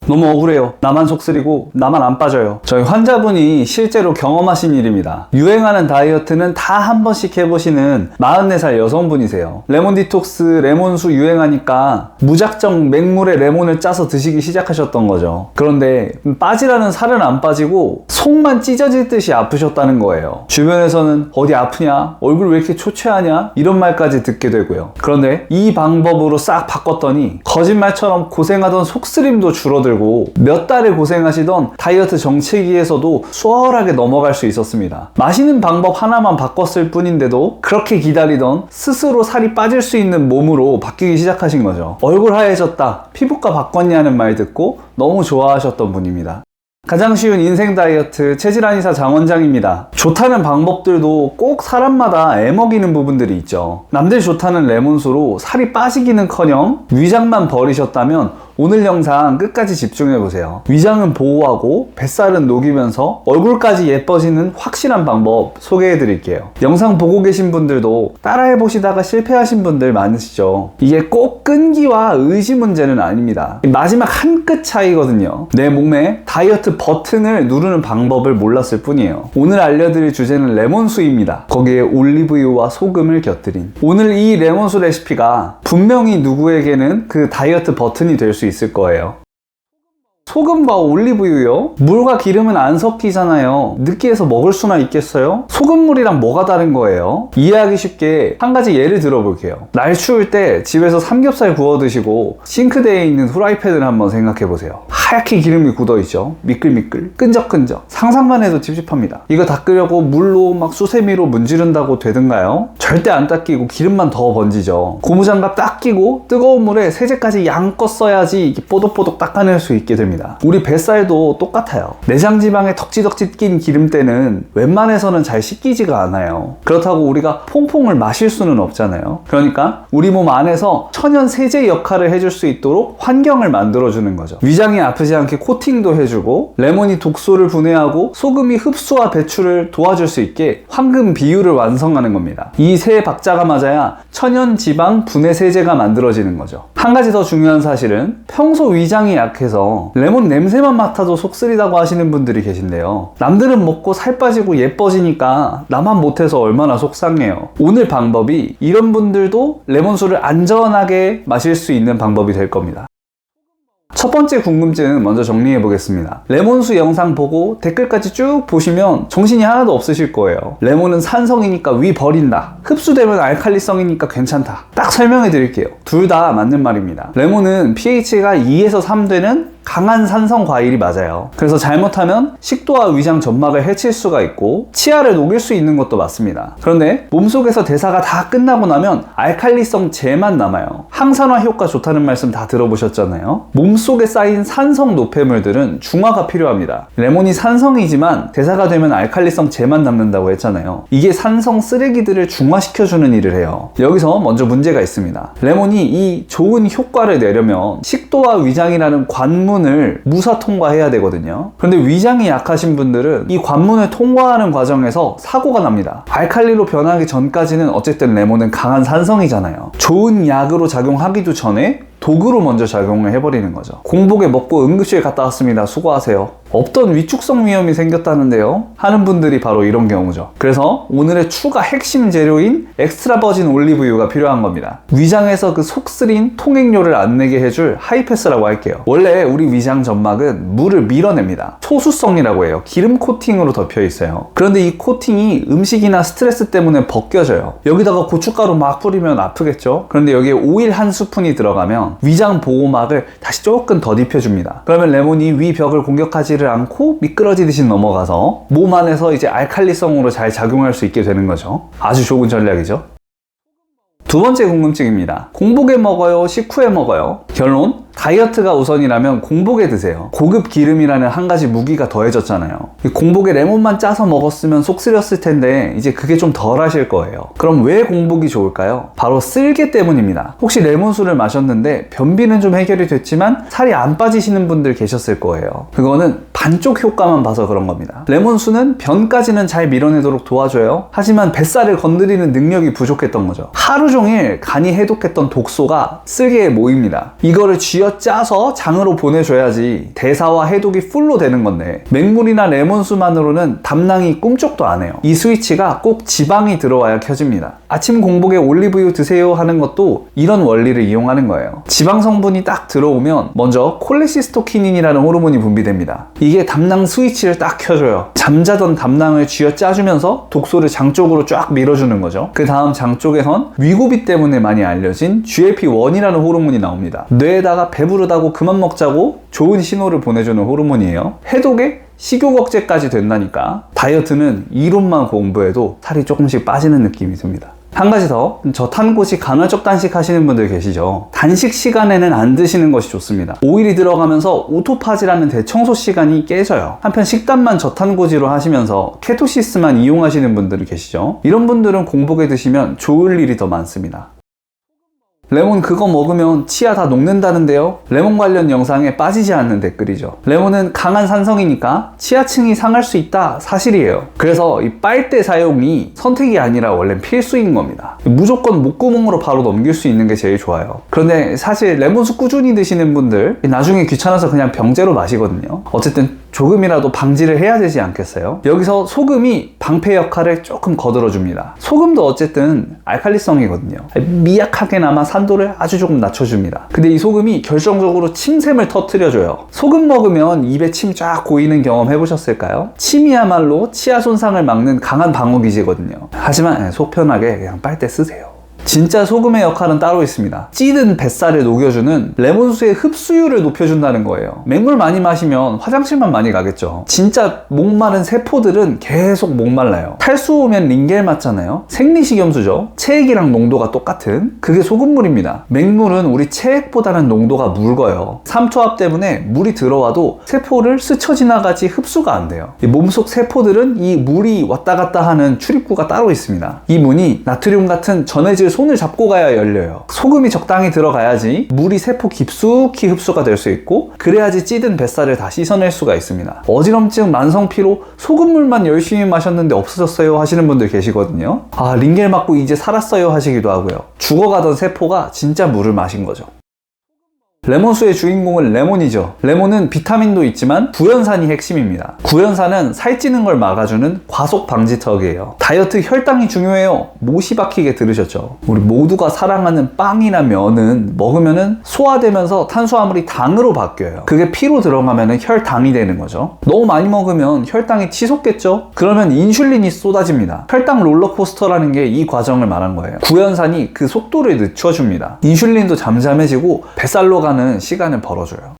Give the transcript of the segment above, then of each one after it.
너무 억울해요. 나만 속쓰리고 나만 안 빠져요. 저희 환자분이 실제로 경험하신 일입니다. 유행하는 다이어트는 다 한 번씩 해보시는 44살 여성분이세요. 레몬 디톡스, 레몬수 유행하니까 무작정 맹물에 레몬을 짜서 드시기 시작하셨던 거죠. 그런데 빠지라는 살은 안 빠지고 속만 찢어질 듯이 아프셨다는 거예요. 주변에서는 어디 아프냐? 얼굴 왜 이렇게 초췌하냐? 이런 말까지 듣게 되고요. 그런데 이 방법으로 싹 바꿨더니 거짓말처럼 고생하던 속쓰림도 줄어들고 몇 달을 고생하시던 다이어트 정체기에서도 수월하게 넘어갈 수 있었습니다. 마시는 방법 하나만 바꿨을 뿐인데도 그렇게 기다리던 스스로 살이 빠질 수 있는 몸으로 바뀌기 시작하신 거죠. 얼굴 하얘졌다, 피부과 바꿨냐는 말 듣고 너무 좋아하셨던 분입니다. 가장 쉬운 인생 다이어트 체질한의사 장원장입니다. 좋다는 방법들도 꼭 사람마다 애먹이는 부분들이 있죠. 남들 좋다는 레몬수로 살이 빠지기는커녕 위장만 버리셨다면 오늘 영상 끝까지 집중해보세요. 위장은 보호하고 뱃살은 녹이면서 얼굴까지 예뻐지는 확실한 방법 소개해드릴게요. 영상 보고 계신 분들도 따라해보시다가 실패하신 분들 많으시죠. 이게 꼭 끈기와 의지 문제는 아닙니다. 마지막 한 끗 차이거든요. 내 몸에 다이어트 버튼을 누르는 방법을 몰랐을 뿐이에요. 오늘 알려드릴 주제는 레몬수입니다. 거기에 올리브유와 소금을 곁들인 오늘 이 레몬수 레시피가 분명히 누구에게는 그 다이어트 버튼이 될 수 있을 거예요. 소금과 올리브유요? 물과 기름은 안 섞이잖아요. 느끼해서 먹을 수나 있겠어요? 소금물이랑 뭐가 다른 거예요? 이해하기 쉽게 한 가지 예를 들어볼게요. 날 추울 때 집에서 삼겹살 구워 드시고 싱크대에 있는 후라이팬을 한번 생각해 보세요. 하얗게 기름이 굳어있죠. 미끌미끌, 끈적끈적. 상상만 해도 찝찝합니다. 이거 닦으려고 물로 막 수세미로 문지른다고 되던가요? 절대 안 닦이고 기름만 더 번지죠. 고무장갑 딱 끼고 뜨거운 물에 세제까지 양껏 써야지 뽀독뽀독 닦아낼 수 있게 됩니다. 우리 뱃살도 똑같아요. 내장지방에 덕지덕지 낀 기름때는 웬만해서는 잘 씻기지가 않아요. 그렇다고 우리가 퐁퐁을 마실 수는 없잖아요. 그러니까 우리 몸 안에서 천연 세제 역할을 해줄 수 있도록 환경을 만들어주는 거죠. 위장이 아프지 않게 코팅도 해주고 레몬이 독소를 분해하고 소금이 흡수와 배출을 도와줄 수 있게 황금 비율을 완성하는 겁니다. 이 세 박자가 맞아야 천연 지방 분해 세제가 만들어지는 거죠. 한 가지 더 중요한 사실은 평소 위장이 약해서 레몬 냄새만 맡아도 속쓰리다고 하시는 분들이 계신데요. 남들은 먹고 살 빠지고 예뻐지니까 나만 못해서 얼마나 속상해요. 오늘 방법이 이런 분들도 레몬수를 안전하게 마실 수 있는 방법이 될 겁니다. 첫 번째 궁금증 먼저 정리해 보겠습니다. 레몬수 영상 보고 댓글까지 쭉 보시면 정신이 하나도 없으실 거예요. 레몬은 산성이니까 위 버린다. 흡수되면 알칼리성이니까 괜찮다. 딱 설명해 드릴게요. 둘 다 맞는 말입니다. 레몬은 pH가 2에서 3 되는 강한 산성 과일이 맞아요. 그래서 잘못하면 식도와 위장 점막을 해칠 수가 있고 치아를 녹일 수 있는 것도 맞습니다. 그런데 몸속에서 대사가 다 끝나고 나면 알칼리성 제만 남아요. 항산화 효과 좋다는 말씀 다 들어보셨잖아요. 몸속에 쌓인 산성 노폐물들은 중화가 필요합니다. 레몬이 산성이지만 대사가 되면 알칼리성 제만 남는다고 했잖아요. 이게 산성 쓰레기들을 중화시켜주는 일을 해요. 여기서 먼저 문제가 있습니다. 레몬이 이 좋은 효과를 내려면 식도와 위장이라는 관문을 무사 통과해야 되거든요. 그런데 위장이 약하신 분들은 이 관문을 통과하는 과정에서 사고가 납니다. 알칼리로 변하기 전까지는 어쨌든 레몬은 강한 산성이잖아요. 좋은 약으로 작용하기도 전에 독으로 먼저 작용을 해버리는 거죠. 공복에 먹고 응급실 갔다 왔습니다. 수고하세요. 없던 위축성 위염이 생겼다는데요 하는 분들이 바로 이런 경우죠. 그래서 오늘의 추가 핵심 재료인 엑스트라 버진 올리브유가 필요한 겁니다. 위장에서 그 속쓰린 통행료를 안 내게 해줄 하이패스라고 할게요. 원래 우리 위장 점막은 물을 밀어냅니다. 초수성이라고 해요. 기름 코팅으로 덮여 있어요. 그런데 이 코팅이 음식이나 스트레스 때문에 벗겨져요. 여기다가 고춧가루 막 뿌리면 아프겠죠? 그런데 여기에 오일 한 스푼이 들어가면 위장 보호막을 다시 조금 더 입혀줍니다. 그러면 레몬이 위 벽을 공격하지를 않고 미끄러지듯이 넘어가서 몸 안에서 이제 알칼리성으로 잘 작용할 수 있게 되는 거죠. 아주 좋은 전략이죠. 두 번째 궁금증입니다. 공복에 먹어요? 식후에 먹어요? 결론, 다이어트가 우선이라면 공복에 드세요. 고급 기름이라는 한 가지 무기가 더해졌잖아요. 공복에 레몬만 짜서 먹었으면 속 쓰렸을 텐데 이제 그게 좀 덜 하실 거예요. 그럼 왜 공복이 좋을까요? 바로 쓸개 때문입니다. 혹시 레몬수를 마셨는데 변비는 좀 해결이 됐지만 살이 안 빠지시는 분들 계셨을 거예요. 그거는 반쪽 효과만 봐서 그런 겁니다. 레몬수는 변까지는 잘 밀어내도록 도와줘요. 하지만 뱃살을 건드리는 능력이 부족했던 거죠. 하루 종일 간이 해독했던 독소가 쓸개에 모입니다. 이거를 쥐어 쥐어짜서 장으로 보내줘야지 대사와 해독이 풀로 되는 건데 맹물이나 레몬수만으로는 담낭이 꿈쩍도 안 해요. 이 스위치가 꼭 지방이 들어와야 켜집니다. 아침 공복에 올리브유 드세요 하는 것도 이런 원리를 이용하는 거예요. 지방 성분이 딱 들어오면 먼저 콜레시스토키닌이라는 호르몬이 분비됩니다. 이게 담낭 스위치를 딱 켜줘요. 잠자던 담낭을 쥐어짜주면서 독소를 장 쪽으로 쫙 밀어주는 거죠. 그 다음 장 쪽에선 위고비 때문에 많이 알려진 GLP-1이라는 호르몬이 나옵니다. 뇌에다가 배부르다고 그만 먹자고 좋은 신호를 보내주는 호르몬이에요. 해독에 식욕 억제까지 된다니까 다이어트는 이론만 공부해도 살이 조금씩 빠지는 느낌이 듭니다. 한 가지 더, 저탄고지 간헐적 단식 하시는 분들 계시죠? 단식 시간에는 안 드시는 것이 좋습니다. 오일이 들어가면서 오토파지라는 대청소 시간이 깨져요. 한편 식단만 저탄고지로 하시면서 케토시스만 이용하시는 분들이 계시죠? 이런 분들은 공복에 드시면 좋을 일이 더 많습니다. 레몬 그거 먹으면 치아 다 녹는다는데요? 레몬 관련 영상에 빠지지 않는 댓글이죠. 레몬은 강한 산성이니까 치아층이 상할 수 있다 사실이에요. 그래서 이 빨대 사용이 선택이 아니라 원래 필수인 겁니다. 무조건 목구멍으로 바로 넘길 수 있는 게 제일 좋아요. 그런데 사실 레몬수 꾸준히 드시는 분들 나중에 귀찮아서 그냥 병째로 마시거든요. 어쨌든 조금이라도 방지를 해야 되지 않겠어요? 여기서 소금이 방패 역할을 조금 거들어줍니다. 소금도 어쨌든 알칼리성이거든요. 미약하게나마 산도를 아주 조금 낮춰줍니다. 근데 이 소금이 결정적으로 침샘을 터뜨려줘요. 소금 먹으면 입에 침 쫙 고이는 경험 해보셨을까요? 침이야말로 치아 손상을 막는 강한 방어기제거든요. 하지만 속 편하게 그냥 빨대 쓰세요. 진짜 소금의 역할은 따로 있습니다. 찌든 뱃살을 녹여주는 레몬수의 흡수율을 높여준다는 거예요. 맹물 많이 마시면 화장실만 많이 가겠죠. 진짜 목마른 세포들은 계속 목말라요. 탈수 오면 링겔 맞잖아요. 생리식염수죠. 체액이랑 농도가 똑같은 그게 소금물입니다. 맹물은 우리 체액보다는 농도가 묽어요. 삼투압 때문에 물이 들어와도 세포를 스쳐 지나가지 흡수가 안 돼요. 몸속 세포들은 이 물이 왔다 갔다 하는 출입구가 따로 있습니다. 이 문이 나트륨 같은 전해질 손을 잡고 가야 열려요. 소금이 적당히 들어가야지 물이 세포 깊숙이 흡수가 될 수 있고 그래야지 찌든 뱃살을 다 씻어낼 수가 있습니다. 어지럼증, 만성피로 소금물만 열심히 마셨는데 없어졌어요 하시는 분들 계시거든요. 아, 링겔 맞고 이제 살았어요 하시기도 하고요. 죽어가던 세포가 진짜 물을 마신 거죠. 레몬수의 주인공은 레몬이죠. 레몬은 비타민도 있지만 구연산이 핵심입니다. 구연산은 살찌는 걸 막아주는 과속 방지턱이에요. 다이어트 혈당이 중요해요. 못이 박히게 들으셨죠? 우리 모두가 사랑하는 빵이나 면은 먹으면은 소화되면서 탄수화물이 당으로 바뀌어요. 그게 피로 들어가면은 혈당이 되는 거죠. 너무 많이 먹으면 혈당이 치솟겠죠? 그러면 인슐린이 쏟아집니다. 혈당 롤러코스터라는 게 이 과정을 말한 거예요. 구연산이 그 속도를 늦춰줍니다. 인슐린도 잠잠해지고 뱃살로 가는 시간을 벌어줘요.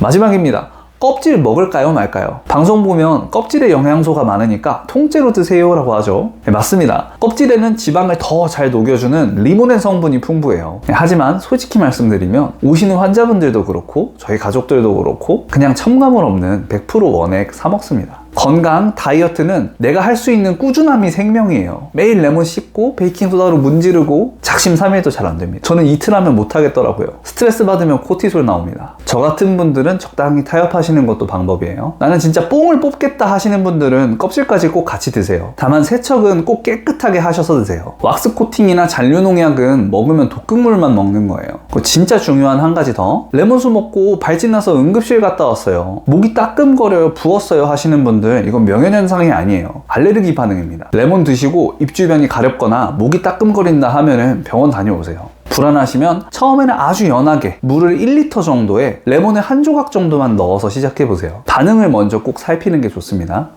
마지막입니다. 껍질 먹을까요 말까요? 방송 보면 껍질에 영양소가 많으니까 통째로 드세요 라고 하죠. 네, 맞습니다. 껍질에는 지방을 더 잘 녹여주는 리모넨 성분이 풍부해요. 네, 하지만 솔직히 말씀드리면 오시는 환자분들도 그렇고 저희 가족들도 그렇고 그냥 첨가물 없는 100% 원액 사 먹습니다. 건강, 다이어트는 내가 할 수 있는 꾸준함이 생명이에요. 매일 레몬 씹고 베이킹소다로 문지르고 작심삼일도 잘 안 됩니다. 저는 이틀 하면 못 하겠더라고요. 스트레스 받으면 코티솔 나옵니다. 저 같은 분들은 적당히 타협하시는 것도 방법이에요. 나는 진짜 뽕을 뽑겠다 하시는 분들은 껍질까지 꼭 같이 드세요. 다만 세척은 꼭 깨끗하게 하셔서 드세요. 왁스 코팅이나 잔류농약은 먹으면 독극물만 먹는 거예요. 진짜 중요한 한 가지 더, 레몬수 먹고 발진나서 응급실 갔다 왔어요. 목이 따끔거려요, 부었어요 하시는 분들 이건 명현현상이 아니에요. 알레르기 반응입니다. 레몬 드시고 입 주변이 가렵거나 목이 따끔거린다 하면은 병원 다녀오세요. 불안하시면 처음에는 아주 연하게 물을 1리터 정도에 레몬을 한 조각 정도만 넣어서 시작해보세요. 반응을 먼저 꼭 살피는 게 좋습니다.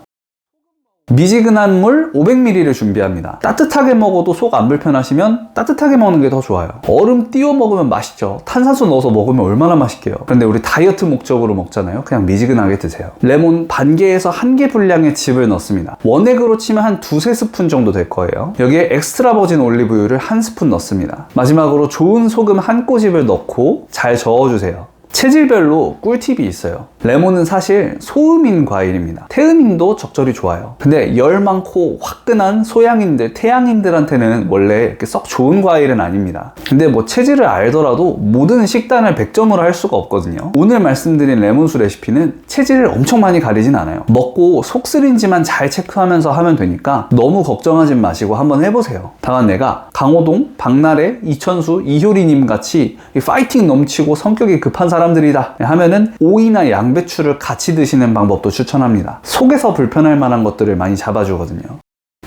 미지근한 물 500ml를 준비합니다. 따뜻하게 먹어도 속 안 불편하시면 따뜻하게 먹는 게 더 좋아요. 얼음 띄워 먹으면 맛있죠. 탄산수 넣어서 먹으면 얼마나 맛있게요. 그런데 우리 다이어트 목적으로 먹잖아요. 그냥 미지근하게 드세요. 레몬 반 개에서 한 개 분량의 즙을 넣습니다. 원액으로 치면 한 2-3스푼 정도 될 거예요. 여기에 엑스트라 버진 올리브유를 한 스푼 넣습니다. 마지막으로 좋은 소금 한 꼬집을 넣고 잘 저어주세요. 체질별로 꿀팁이 있어요. 레몬은 사실 소음인 과일입니다. 태음인도 적절히 좋아요. 근데 열 많고 화끈한 소양인들, 태양인들한테는 원래 이렇게 썩 좋은 과일은 아닙니다. 근데 뭐 체질을 알더라도 모든 식단을 100점으로 할 수가 없거든요. 오늘 말씀드린 레몬수 레시피는 체질을 엄청 많이 가리진 않아요. 먹고 속 쓰린지만 잘 체크하면서 하면 되니까 너무 걱정하지 마시고 한번 해보세요. 다만 내가 강호동, 박나래, 이천수, 이효리님 같이 파이팅 넘치고 성격이 급한 사람들이다 하면은 오이나 양배추를 같이 드시는 방법도 추천합니다. 속에서 불편할 만한 것들을 많이 잡아주거든요.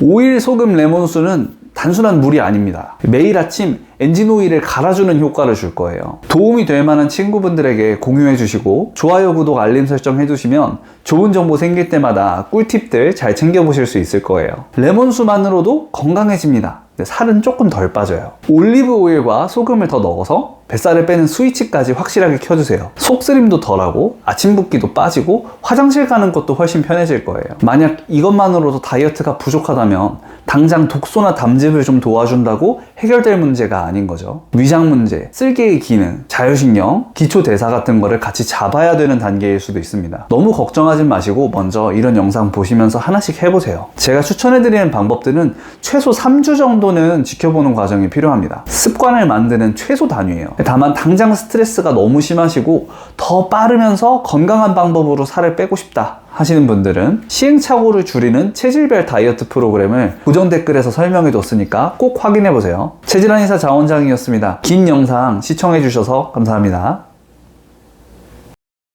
오일 소금 레몬수는 단순한 물이 아닙니다. 매일 아침 엔진오일을 갈아주는 효과를 줄 거예요. 도움이 될 만한 친구분들에게 공유해 주시고 좋아요, 구독, 알림 설정 해두시면 좋은 정보 생길 때마다 꿀팁들 잘 챙겨보실 수 있을 거예요. 레몬수만으로도 건강해집니다. 근데 살은 조금 덜 빠져요. 올리브 오일과 소금을 더 넣어서 뱃살을 빼는 스위치까지 확실하게 켜주세요. 속쓰림도 덜하고 아침 붓기도 빠지고 화장실 가는 것도 훨씬 편해질 거예요. 만약 이것만으로도 다이어트가 부족하다면 당장 독소나 담즙을 좀 도와준다고 해결될 문제가 아닌 거죠. 위장 문제, 쓸개의 기능, 자율신경, 기초대사 같은 거를 같이 잡아야 되는 단계일 수도 있습니다. 너무 걱정하지 마시고 먼저 이런 영상 보시면서 하나씩 해보세요. 제가 추천해드리는 방법들은 최소 3주 정도는 지켜보는 과정이 필요합니다. 습관을 만드는 최소 단위예요. 다만 당장 스트레스가 너무 심하시고 더 빠르면서 건강한 방법으로 살을 빼고 싶다 하시는 분들은 시행착오를 줄이는 체질별 다이어트 프로그램을 고정 댓글에서 설명해 뒀으니까 꼭 확인해 보세요. 체질한의사 자원장이었습니다. 긴 영상 시청해 주셔서 감사합니다.